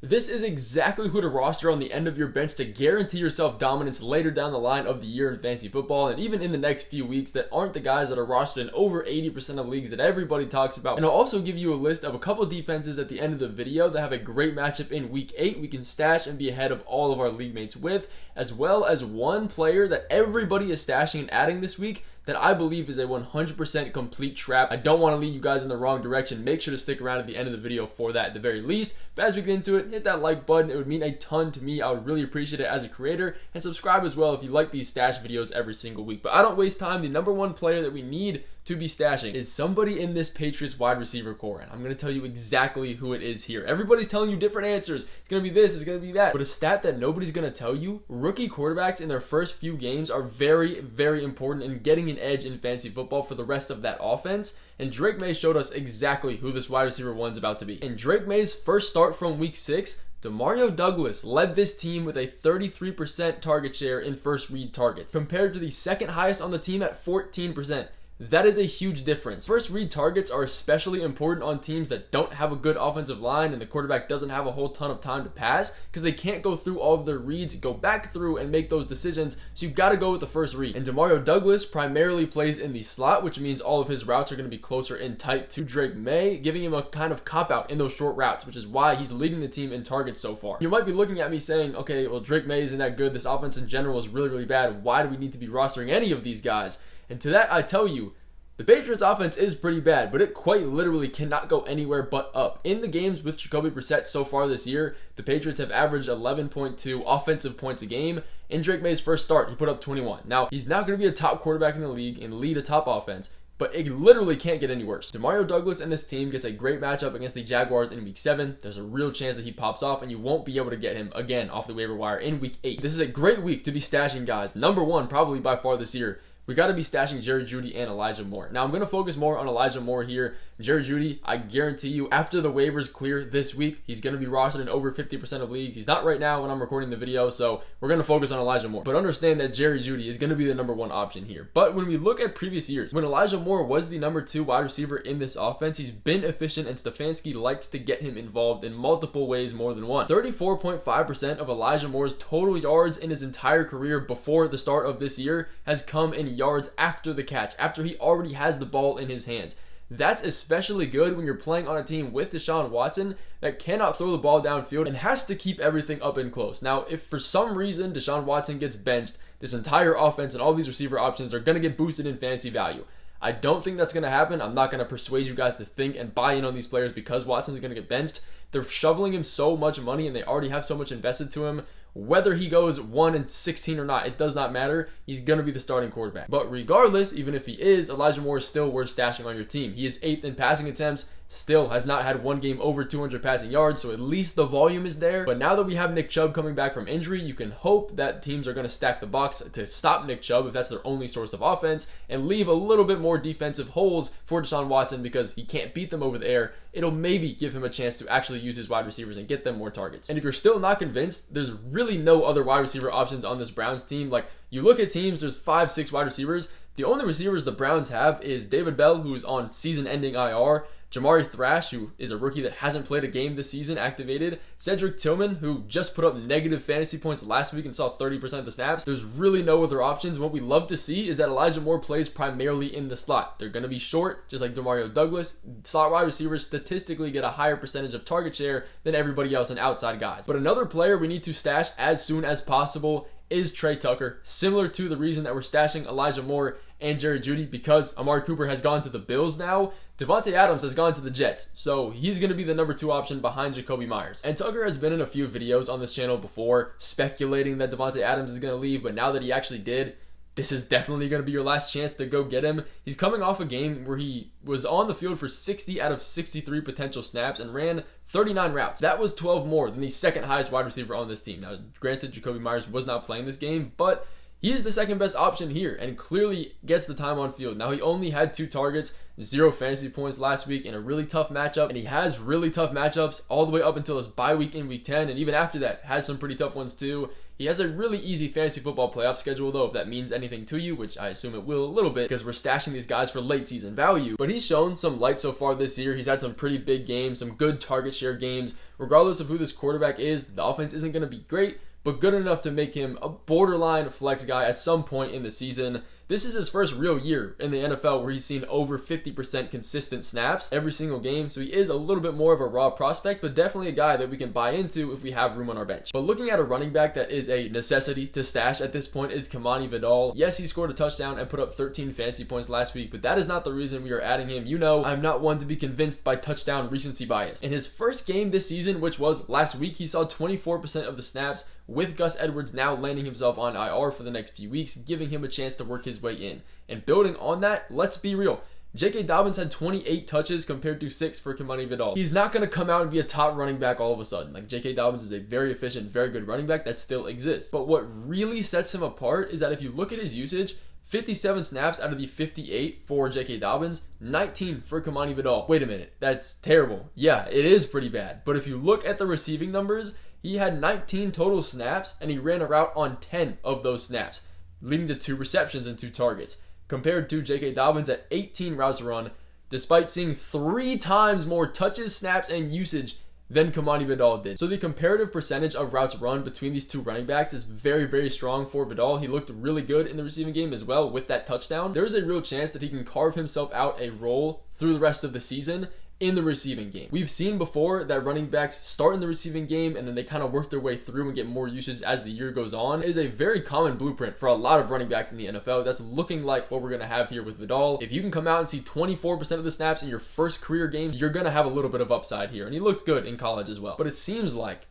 This is exactly who to roster on the end of your bench to guarantee yourself dominance later down the line of the year in fantasy football and even in the next few weeks that aren't the guys that are rostered in over 80% of leagues that everybody talks about. And I'll also give you a list of a couple of defenses at the end of the video that have a great matchup in week 8 we can stash and be ahead of all of our league mates with, as well as one player that everybody is stashing and adding this week that I believe is a 100% complete trap. I don't want to lead you guys in the wrong direction. Make sure to stick around at the end of the video for that at the very least. But as we get into it, hit that like button. It would mean a ton to me. I would really appreciate it as a creator. And subscribe as well if you like these stash videos every single week. But I don't waste time. The number one player that we need to be stashing is somebody in this Patriots wide receiver core. And I'm going to tell you exactly who it is here. Everybody's telling you different answers. It's going to be this, it's going to be that. But a stat that nobody's going to tell you, rookie quarterbacks in their first few games are very, very important in getting an edge in fantasy football for the rest of that offense. And Drake May showed us exactly who this wide receiver one's about to be. In Drake May's first start from week 6, Demario Douglas led this team with a 33% target share in first read targets, compared to the second highest on the team at 14%. That is a huge difference. First read targets are especially important on teams that don't have a good offensive line and the quarterback doesn't have a whole ton of time to pass because they can't go through all of their reads, go back through and make those decisions. So you've got to go with the first read. And Demario Douglas primarily plays in the slot, which means all of his routes are going to be closer in tight to Drake May, giving him a kind of cop-out in those short routes, which is why he's leading the team in targets so far. You might be looking at me saying, okay, well, Drake May isn't that good. This offense in general is really, really bad. Why do we need to be rostering any of these guys? And to that, I tell you, the Patriots offense is pretty bad, but it quite literally cannot go anywhere but up. In the games with Jacoby Brissett so far this year, the Patriots have averaged 11.2 offensive points a game. In Drake May's first start, he put up 21. Now, he's not going to be a top quarterback in the league and lead a top offense, but it literally can't get any worse. Demario Douglas and this team gets a great matchup against the Jaguars in week 7. There's a real chance that he pops off and you won't be able to get him again off the waiver wire in week 8. This is a great week to be stashing guys. Number one, probably by far this year. We got to be stashing Jerry Jeudy and Elijah Moore. Now, I'm going to focus more on Elijah Moore here. Jerry Jeudy, I guarantee you, after the waivers clear this week, he's going to be rostered in over 50% of leagues. He's not right now when I'm recording the video, so we're going to focus on Elijah Moore. But understand that Jerry Jeudy is going to be the number one option here. But when we look at previous years, when Elijah Moore was the number 2 wide receiver in this offense, he's been efficient, and Stefanski likes to get him involved in multiple ways more than one. 34.5% of Elijah Moore's total yards in his entire career before the start of this year has come in yards after the catch, after he already has the ball in his hands. That's especially good when you're playing on a team with Deshaun Watson that cannot throw the ball downfield and has to keep everything up and close. Now, if for some reason Deshaun Watson gets benched, this entire offense and all these receiver options are going to get boosted in fantasy value. I don't think that's going to happen. I'm not going to persuade you guys to think and buy in on these players because Watson's going to get benched. They're shoveling him so much money and they already have so much invested to him. Whether he goes 1-16 or not, it does not matter. He's going to be the starting quarterback. But regardless, even if he is, Elijah Moore is still worth stashing on your team. He is 8th in passing attempts, still has not had one game over 200 passing yards, so at least the volume is there. But now that we have Nick Chubb coming back from injury, you can hope that teams are going to stack the box to stop Nick Chubb if that's their only source of offense and leave a little bit more defensive holes for Deshaun Watson because he can't beat them over the air. It'll maybe give him a chance to actually use his wide receivers and get them more targets. And if you're still not convinced, there's really no other wide receiver options on this Browns team. Like, you look at teams, there's 5-6 wide receivers. The only receivers the Browns have is David Bell, who's on season-ending IR, Jamari Thrash, who is a rookie that hasn't played a game this season, activated, Cedric Tillman, who just put up negative fantasy points last week and saw 30% of the snaps. There's really no other options. What we love to see is that Elijah Moore plays primarily in the slot. They're going to be short, just like Demario Douglas. Slot wide receivers statistically get a higher percentage of target share than everybody else and outside guys. But another player we need to stash as soon as possible is Trey Tucker, similar to the reason that we're stashing Elijah Moore and Jerry Jeudy, because Amari Cooper has gone to the Bills now. Devontae Adams has gone to the Jets, so he's going to be the number 2 option behind Jacoby Myers. And Tucker has been in a few videos on this channel before speculating that Devontae Adams is going to leave, but now that he actually did, this is definitely going to be your last chance to go get him. He's coming off a game where he was on the field for 60 out of 63 potential snaps and ran 39 routes. That was 12 more than the second highest wide receiver on this team. Now, granted, Jacoby Myers was not playing this game, but he is the second best option here and clearly gets the time on field. Now, he only had 2 targets, 0 fantasy points last week in a really tough matchup, and he has really tough matchups all the way up until his bye week in week 10, and even after that, has some pretty tough ones too. He has a really easy fantasy football playoff schedule, though, if that means anything to you, which I assume it will a little bit because we're stashing these guys for late season value. But he's shown some light so far this year. He's had some pretty big games, some good target share games regardless of who this quarterback is, the offense isn't going to be great, but good enough to make him a borderline flex guy at some point in the season. This is his first real year in the NFL where he's seen over 50% consistent snaps every single game, so he is a little bit more of a raw prospect, but definitely a guy that we can buy into if we have room on our bench. But looking at a running back that is a necessity to stash at this point is Kamani Vidal. Yes, he scored a touchdown and put up 13 fantasy points last week, but that is not the reason we are adding him. You know, I'm not one to be convinced by touchdown recency bias. In his first game this season, which was last week, he saw 24% of the snaps, with Gus Edwards now landing himself on IR for the next few weeks, giving him a chance to work his way in. And building on that, let's be real. J.K. Dobbins had 28 touches compared to 6 for Kamani Vidal. He's not going to come out and be a top running back all of a sudden. Like, J.K. Dobbins is a very efficient, very good running back that still exists. But what really sets him apart is that if you look at his usage, 57 snaps out of the 58 for J.K. Dobbins, 19 for Kamani Vidal. Wait a minute, that's terrible. Yeah, it is pretty bad. But if you look at the receiving numbers, he had 19 total snaps, and he ran a route on 10 of those snaps, leading to 2 receptions and 2 targets, compared to J.K. Dobbins at 18 routes run, despite seeing 3 times more touches, snaps, and usage than Kamani Vidal did. So the comparative percentage of routes run between these two running backs is very, very strong for Vidal. He looked really good in the receiving game as well with that touchdown. There is a real chance that he can carve himself out a role through the rest of the season in the receiving game. We've seen before that running backs start in the receiving game and then they kind of work their way through and get more usage as the year goes on. It is a very common blueprint for a lot of running backs in the NFL. That's looking like what we're going to have here with Vidal. If you can come out and see 24% of the snaps in your first career game, you're going to have a little bit of upside here. And he looked good in college as well. But it seems like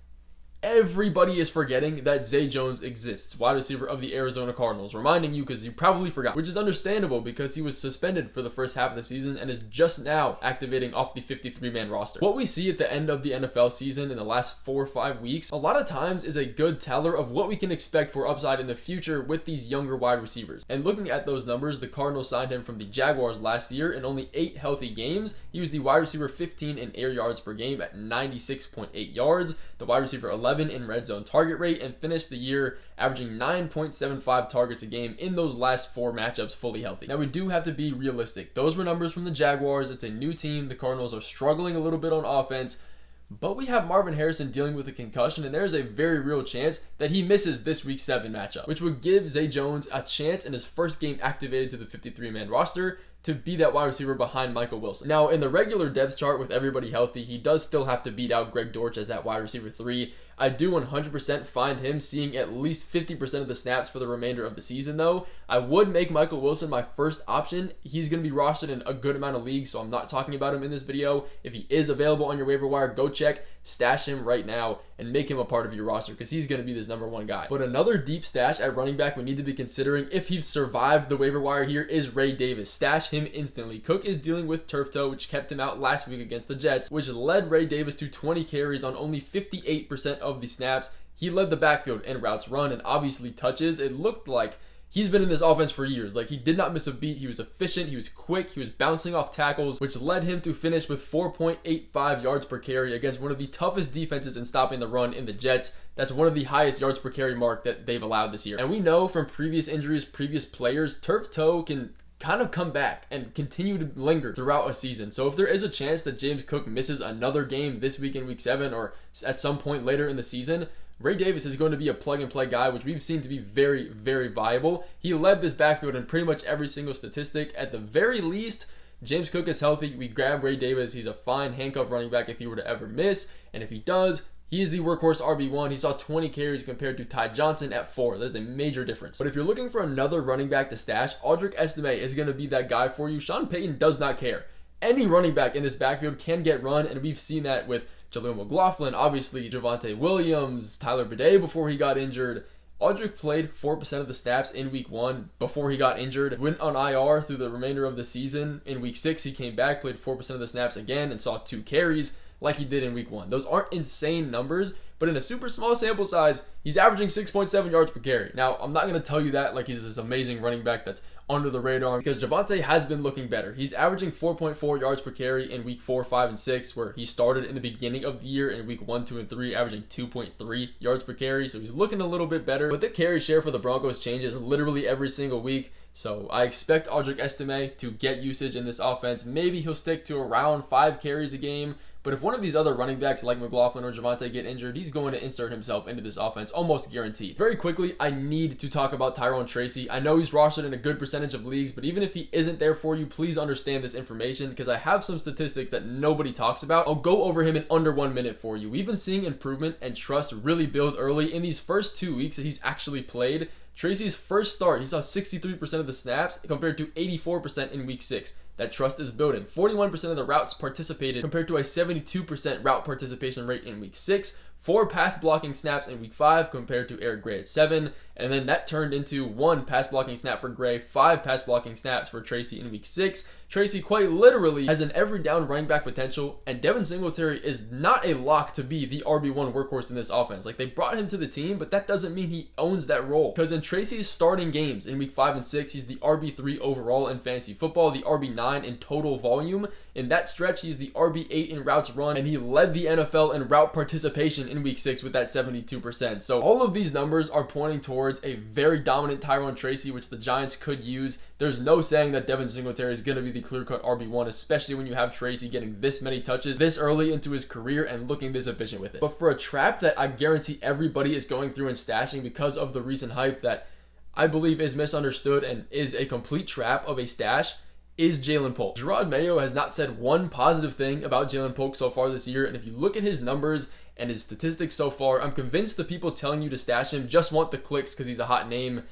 everybody is forgetting that Zay Jones exists, wide receiver of the Arizona Cardinals, reminding you because you probably forgot, which is understandable because he was suspended for the first half of the season and is just now activating off the 53-man roster. What we see at the end of the NFL season in the last 4 or 5 weeks, a lot of times is a good teller of what we can expect for upside in the future with these younger wide receivers. And looking at those numbers, the Cardinals signed him from the Jaguars last year. In only 8 healthy games, he was the wide receiver 15 in air yards per game at 96.8 yards, the wide receiver 11 in red zone target rate, and finished the year averaging 9.75 targets a game in those last 4 matchups fully healthy. Now we do have to be realistic. Those were numbers from the Jaguars. It's a new team. The Cardinals are struggling a little bit on offense, but we have Marvin Harrison dealing with a concussion, and there's a very real chance that he misses this week 7 matchup, which would give Zay Jones a chance in his first game activated to the 53-man roster to be that wide receiver behind Michael Wilson. Now, in the regular depth chart with everybody healthy, he does still have to beat out Greg Dortch as that wide receiver 3. I do 100% find him seeing at least 50% of the snaps for the remainder of the season, though. I would make Michael Wilson my first option. He's going to be rostered in a good amount of leagues, so I'm not talking about him in this video. If he is available on your waiver wire, go check, stash him right now, and make him a part of your roster because he's going to be this number 1 guy. But another deep stash at running back we need to be considering if he's survived the waiver wire here is Ray Davis. Stash him instantly. Cook is dealing with turf toe, which kept him out last week against the Jets, which led Ray Davis to 20 carries on only 58% of the snaps. He led the backfield in routes run and obviously touches. It looked like he's been in this offense for years. Like, he did not miss a beat. He was efficient. He was quick. He was bouncing off tackles, which led him to finish with 4.85 yards per carry against one of the toughest defenses in stopping the run in the Jets. That's one of the highest yards per carry mark that they've allowed this year. And we know from previous injuries, previous players, turf toe can kind of come back and continue to linger throughout a season. So if there is a chance that James Cook misses another game this week in week 7 or at some point later in the season, Ray Davis is going to be a plug-and-play guy, which we've seen to be very, very viable. He led this backfield in pretty much every single statistic. At the very least, James Cook is healthy. We grab Ray Davis. He's a fine handcuff running back if he were to ever miss. And if he does, he is the workhorse RB1. He saw 20 carries compared to Ty Johnson at 4. That's a major difference. But if you're looking for another running back to stash, Audric Estime is going to be that guy for you. Sean Payton does not care. Any running back in this backfield can get run, and we've seen that with Jaleel McLaughlin, obviously Javonte Williams, Tyler Bidet before he got injured. Audric played 4% of the snaps in week 1 before he got injured. Went on IR through the remainder of the season. In week 6, he came back, played 4% of the snaps again, and saw 2 carries like he did in week 1. Those aren't insane numbers, but in a super small sample size, he's averaging 6.7 yards per carry. Now, I'm not going to tell you that like he's this amazing running back that's under the radar, because Javonte has been looking better. He's averaging 4.4 yards per carry in week 4, 5, and 6, where he started in the beginning of the year in week 1, 2, and 3, averaging 2.3 yards per carry. So he's looking a little bit better, but the carry share for the Broncos changes literally every single week. So I expect Audric Estime to get usage in this offense. Maybe he'll stick to around 5 carries a game. But if one of these other running backs like McLaughlin or Javonte get injured, he's going to insert himself into this offense, almost guaranteed. Very quickly, I need to talk about Tyrone Tracy. I know he's rostered in a good percentage of leagues, but even if he isn't there for you, please understand this information, because I have some statistics that nobody talks about. I'll go over him in under 1 minute for you. We've been seeing improvement and trust really build early in these first 2 weeks that he's actually played. Tracy's first start, he saw 63% of the snaps compared to 84% in week 6. That trust is building. 41% of the routes participated compared to a 72% route participation rate in week 6. 4 pass blocking snaps in week 5 compared to Eric Gray at 7. And then that turned into 1 pass blocking snap for Gray, 5 pass blocking snaps for Tracy in week 6. Tracy quite literally has an every down running back potential, and Devin Singletary is not a lock to be the RB1 workhorse in this offense. Like, they brought him to the team, but that doesn't mean he owns that role. Because in Tracy's starting games in week 5 and 6, he's the RB3 overall in fantasy football, the RB9 in total volume. In that stretch, he's the RB8 in routes run, and he led the NFL in route participation in week 6 with that 72%. So all of these numbers are pointing towards a very dominant Tyrone Tracy, which the Giants could use. There's no saying that Devin Singletary is going to be the clear-cut RB1, especially when you have Tracy getting this many touches this early into his career and looking this efficient with it. But for a trap that I guarantee everybody is going through and stashing because of the recent hype that I believe is misunderstood and is a complete trap of a stash, is Jalen Polk. Gerard Mayo has not said one positive thing about Jalen Polk so far this year, and if you look at his numbers and his statistics so far, I'm convinced the people telling you to stash him just want the clicks because he's a hot name.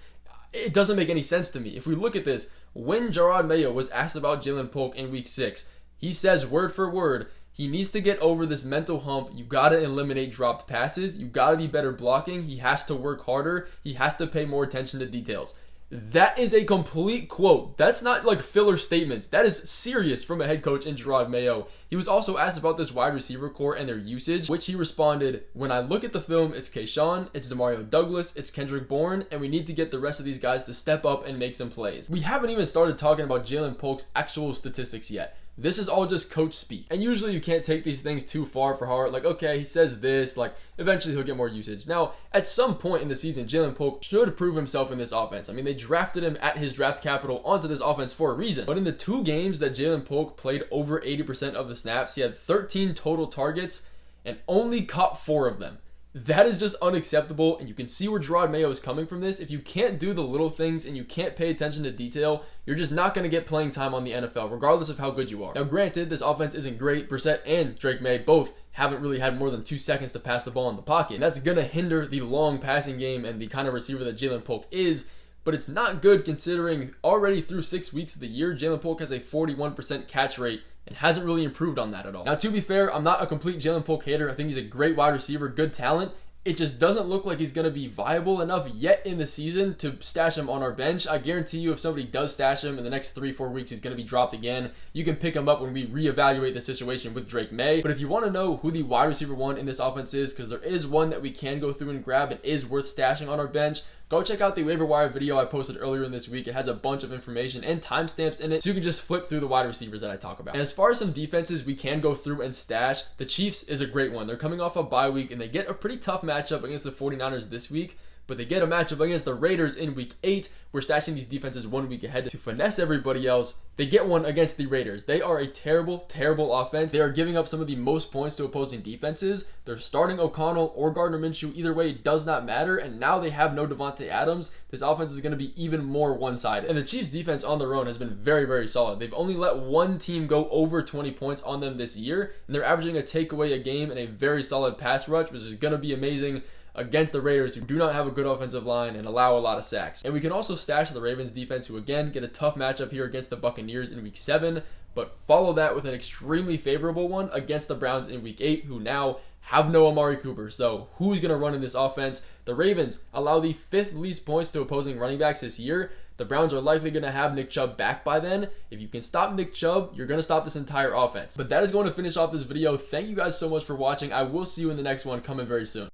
It doesn't make any sense to me. If we look at this, when Gerard Mayo was asked about Jalen Polk in week 6, he says word for word, he needs to get over this mental hump. You got to eliminate dropped passes. You got to be better blocking. He has to work harder. He has to pay more attention to details. That is a complete quote. That's not like filler statements. That is serious from a head coach in Gerard Mayo. He was also asked about this wide receiver core and their usage, which he responded, when I look at the film, it's Kayshawn, it's Demario Douglas, it's Kendrick Bourne, and we need to get the rest of these guys to step up and make some plays. We haven't even started talking about Jalen Polk's actual statistics yet. This is all just coach speak. And usually you can't take these things too far for heart. Like, okay, he says this, like, eventually he'll get more usage. Now, at some point in the season, Jalen Polk should prove himself in this offense. I mean, they drafted him at his draft capital onto this offense for a reason. But in the 2 games that Jalen Polk played over 80% of the snaps, he had 13 total targets and only caught 4 of them. That is just unacceptable, and you can see where Gerard Mayo is coming from this. If you can't do the little things and you can't pay attention to detail, you're just not going to get playing time on the NFL, regardless of how good you are. Now, granted, this offense isn't great. Brissett and Drake May both haven't really had more than 2 seconds to pass the ball in the pocket. And that's going to hinder the long passing game and the kind of receiver that Jalen Polk is, but it's not good considering already through 6 weeks of the year, Jalen Polk has a 41% catch rate and hasn't really improved on that at all. Now, to be fair, I'm not a complete Jalen Polk hater. I think he's a great wide receiver, good talent. It just doesn't look like he's going to be viable enough yet in the season to stash him on our bench. I guarantee you if somebody does stash him in the next 3-4 weeks, he's going to be dropped again. You can pick him up when we reevaluate the situation with Drake May. But if you want to know who the wide receiver 1 in this offense is, because there is one that we can go through and grab and is worth stashing on our bench, go check out the waiver wire video I posted earlier in this week. It has a bunch of information and timestamps in it, so you can just flip through the wide receivers that I talk about. And as far as some defenses we can go through and stash, the Chiefs is a great one. They're coming off a bye week, and they get a pretty tough matchup against the 49ers this week, but they get a matchup against the Raiders in week 8. We're stashing these defenses 1 week ahead to finesse everybody else. They get one against the Raiders. They are a terrible, terrible offense. They are giving up some of the most points to opposing defenses. They're starting O'Connell or Gardner Minshew. Either way, it does not matter. And now they have no Devontae Adams. This offense is going to be even more one-sided. And the Chiefs' defense on their own has been very, very solid. They've only let one team go over 20 points on them this year, and they're averaging a takeaway a game and a very solid pass rush, which is going to be amazing against the Raiders, who do not have a good offensive line and allow a lot of sacks. And we can also stash the Ravens defense, who again get a tough matchup here against the Buccaneers in week 7, but follow that with an extremely favorable one against the Browns in week 8, who now have no Amari Cooper. So who's going to run in this offense? The Ravens allow the 5th least points to opposing running backs this year. The Browns are likely going to have Nick Chubb back by then. If you can stop Nick Chubb, you're going to stop this entire offense. But that is going to finish off this video. Thank you guys so much for watching. I will see you in the next one coming very soon.